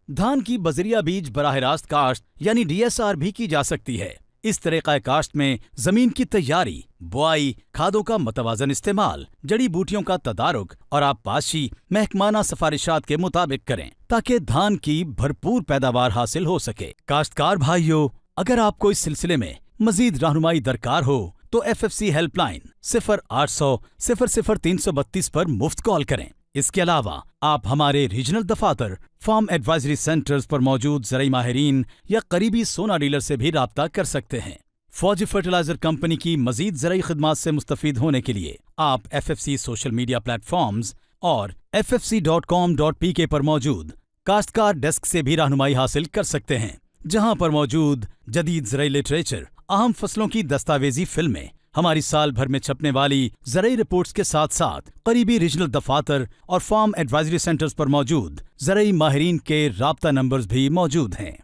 धान की बजरिया बीज बराह रास्त काश्त यानी DSR भी की जा सकती है। इस तरीक़ा काश्त में जमीन की तैयारी, बुआई, खादों का मतवाजन इस्तेमाल, जड़ी बूटियों का तदारुक और आबपाशी महकमाना सिफारिशात के मुताबिक करें ताकि धान की भरपूर पैदावार हासिल हो सके। काश्तकार भाइयों, अगर आपको इस सिलसिले में मजीद रहनुमाई दरकार हो तो FFC हेल्पलाइन 0800 00 332 पर मुफ्त कॉल करें। इसके अलावा आप हमारे रीजनल दफातर, फार्म एडवाइजरी सेंटर्स पर मौजूद ज़राई माहिरीन या करीबी सोना डीलर से भी राब्ता कर सकते हैं। फौजी फर्टिलाइजर कंपनी की मजीद ज़राई खिदमात से मुस्तफ़ीद होने के लिए आप FFC सोशल मीडिया प्लेटफॉर्म्स और ffc.com.pk पर मौजूद काश्तकार डेस्क से भी रहनुमाई हासिल कर सकते हैं, जहां पर मौजूद जदीद ज़राई लिटरेचर, अहम फसलों की दस्तावेजी फिल्में, हमारी साल भर में छपने वाली ज़राई रिपोर्ट्स के साथ साथ करीबी रीजनल दफातर और फार्म एडवाइजरी सेंटर्स पर मौजूद ज़राई माहिरीन के राब्ता नंबर्स भी मौजूद हैं।